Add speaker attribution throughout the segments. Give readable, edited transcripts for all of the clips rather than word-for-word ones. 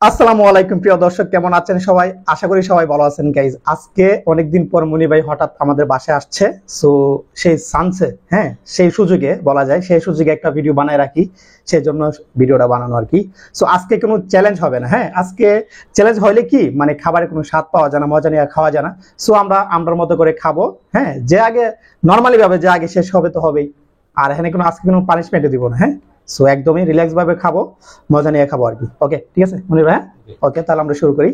Speaker 1: আসসালামু আলাইকুম প্রিয় দর্শক, কেমন আছেন সবাই? আশা করি সবাই ভালো আছেন গাইজ। আজকে অনেকদিন পর মুনি ভাই হঠাৎ আমাদের বাসায় আসছে। সো সেই চান্সে, হ্যাঁ, সেই সুযোগে বলা যায়, সেই সুযোগে একটা ভিডিও বানায় রাখি, সেই জন্য ভিডিওটা বানানো আর কি। সো আজকে কোনো চ্যালেঞ্জ হবে না, হ্যাঁ। আজকে চ্যালেঞ্জ হইলে কি, মানে খাবারের কোনো স্বাদ পাওয়া যায় না, মজা নিয়ে খাওয়া যায় না। সো আমরার মতো করে খাবো, হ্যাঁ। যে আগে নর্মালি ভাবে যে আগে শেষ হবে তো হবেই। আর এখানে কোনো আজকে কোনো পানিশমেন্টও দিব না, হ্যাঁ। সো একদমই রিল্যাক্স ভাবে খাবো, মজা নিয়ে খাবো আর কি। ওকে, ঠিক আছে মনির ভাই? ওকে, তাহলে আমরা শুরু করি।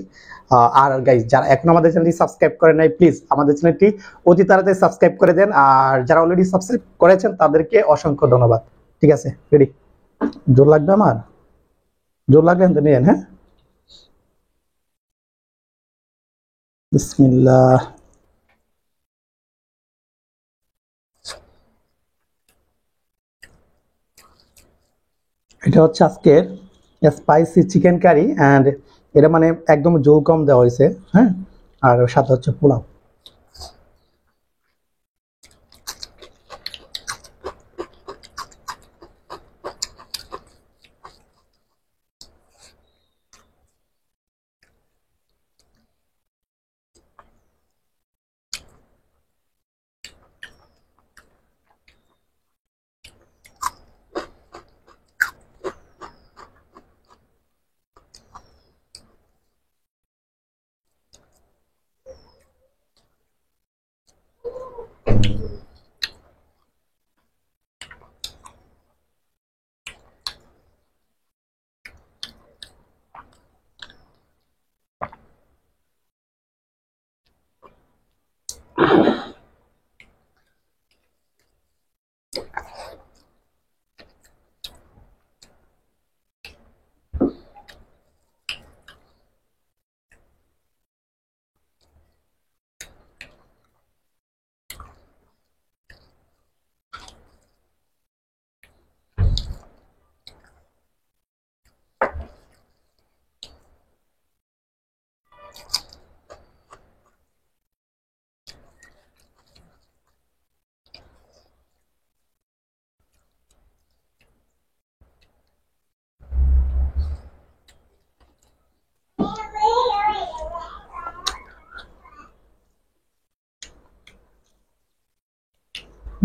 Speaker 1: আর গাইজ, যারা এখন আমাদের চ্যানেলটি সাবস্ক্রাইব করেন নাই, প্লিজ আমাদের চ্যানেলটি অতি তাড়াতাড়ি সাবস্ক্রাইব করে দেন। আর যারা অলরেডি সাবস্ক্রাইব করেছেন তাদেরকে অসংখ্য ধন্যবাদ। ঠিক আছে, রেডি? জোর লাগবে আমার? জোর লাগলে তো নিয়েন, হ্যাঁ। বিসমিল্লাহ। এটা হচ্ছে আজকের স্পাইসি চিকেন কারি, অ্যান্ড এটা মানে একদম ঝোল কম দেওয়া হয়েছে, হ্যাঁ। আর সাথে হচ্ছে পোলাও।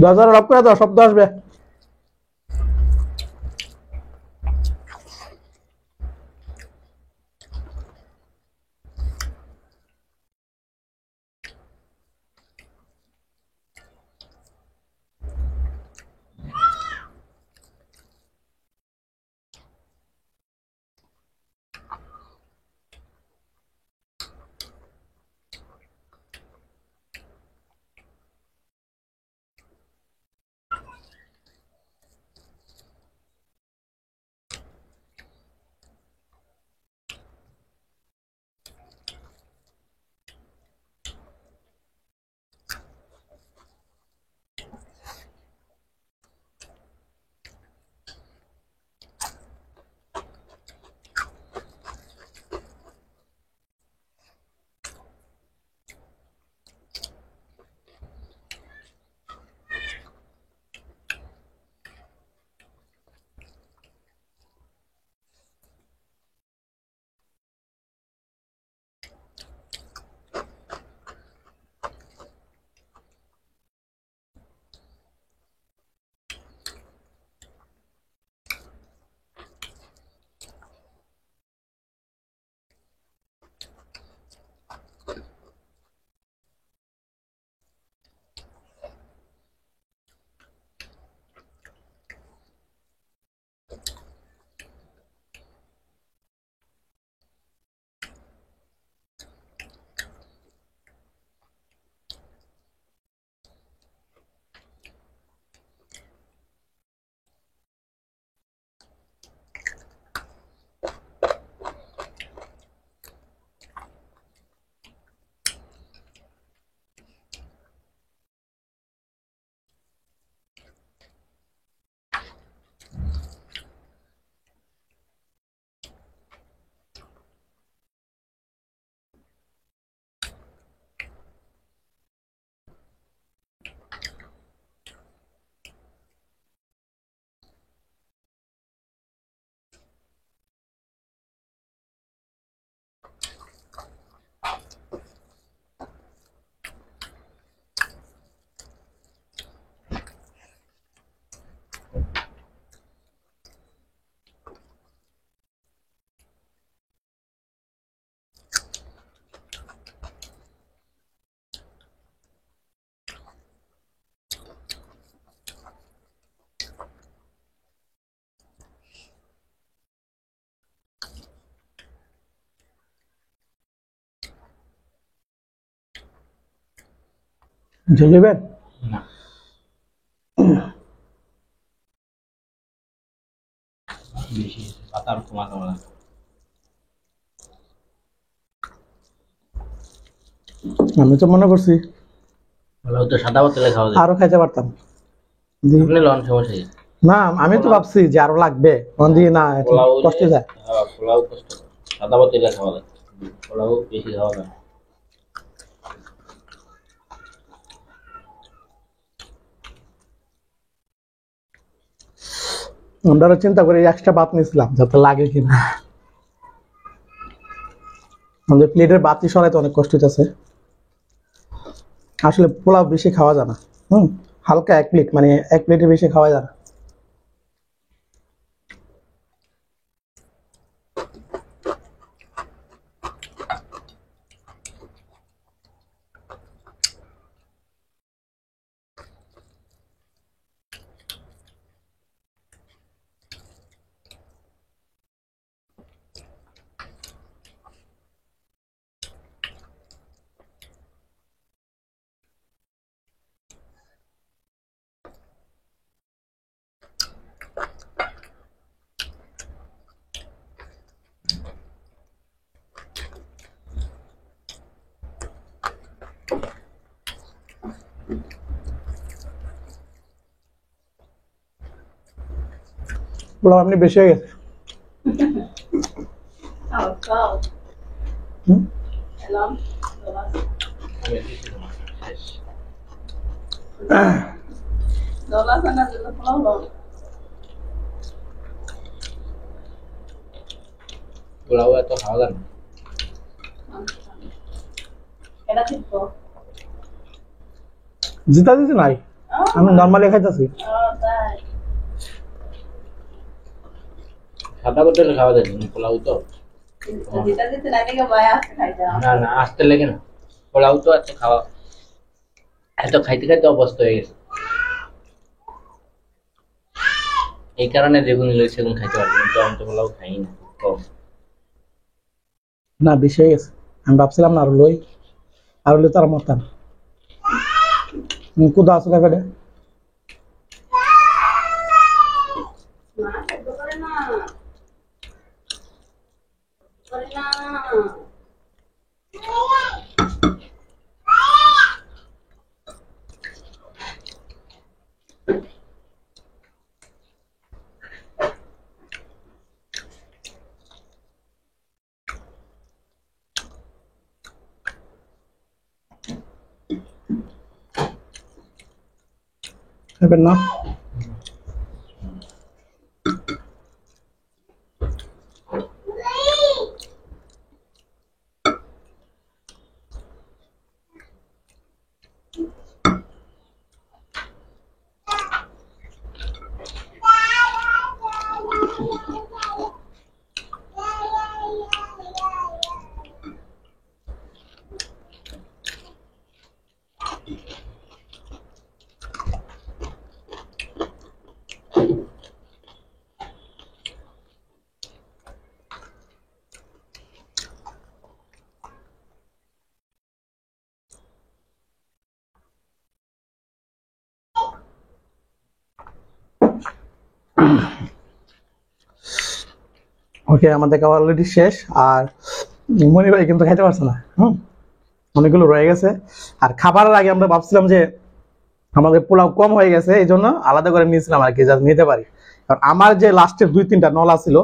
Speaker 1: দরজাটা লক করে দাও, শব্দ আসবে। ঝোল দিবেন?
Speaker 2: না বেশি পাতার কমা কমা লাগে।
Speaker 1: আমি তো মনে করছি
Speaker 2: পোলাও তো সাদা ভাত খাওয়া যায়।
Speaker 1: আরো খাইতে পারতাম।
Speaker 2: আপনি লন সমস্যা কি?
Speaker 1: না আমি তো ভাবছি যে আরো লাগবে, না কষ্ট যায়।
Speaker 2: পোলাও কষ্ট, সাদা ভাত খাওয়া যায়, পোলাও বেশি খাওয়া যায়।
Speaker 1: আমরা চিন্তা করি এক্সট্রা ভাত নিয়েছিলাম যাতে লাগে কিনা। আমাদের প্লেটের বাতি সরাইতে অনেক কষ্ট হইতেছে। আসলে পোলাও বেশি খাওয়া যায় না। হালকা এক প্লেট, মানে এক প্লেটের বেশি খাওয়া যায় না। পোলাও আপনি বেশি হয়ে গেছে।
Speaker 2: পোলাও এত খাওয়া যায় না।
Speaker 1: জিতা দিতে নাই, আমি নর্মালি খাইতেছি।
Speaker 2: সাদা ভাত খাওয়া যায় না, পোলাও তো না না আসতে লেগে না। পোলাও তো এত খাওয়া, এত খাইতে খাইতে অবস্থা হয়ে গেছে। এই কারণে যেগুন সেগুন খাইতে পারবো, কিন্তু আমি তো পোলাও খাই না, কম।
Speaker 1: না বেশি হয়ে গেছে, আমি ভাবছিলাম না আরো লই, আর হলে তারা মরতাম। কোথা আসলে পেটে খাবেন না? ওকে, আমাদের খাওয়া অলরেডি শেষ। আর মনি ভাই কিন্তু খাইতে পারছে না, অনেকগুলো রয়ে গেছে। আর খাবারের আগে আমরা ভাবছিলাম যে আমাদের পোলাও কম হয়ে গেছে, এই জন্য আলাদা করে নিয়েছিলাম আর কি, যাতে নিতে পারি। কারণ আমার যে লাস্টের 2-3টা নলা ছিল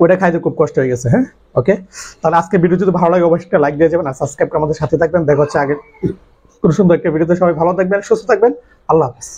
Speaker 1: ওটা খাইতে খুব কষ্ট হয়ে গেছে। হ্যাঁ ওকে, তাহলে আজকে ভিডিও যদি ভালো লাগে অবশ্যই লাইক দিয়ে যাবেন আর সাবস্ক্রাইব করে আমাদের সাথে থাকবেন। দেখা হচ্ছে আগে খুব সুন্দর একটা ভিডিওতে। সবাই ভালো থাকবেন, সুস্থ থাকবেন, আল্লাহ হাফেজ।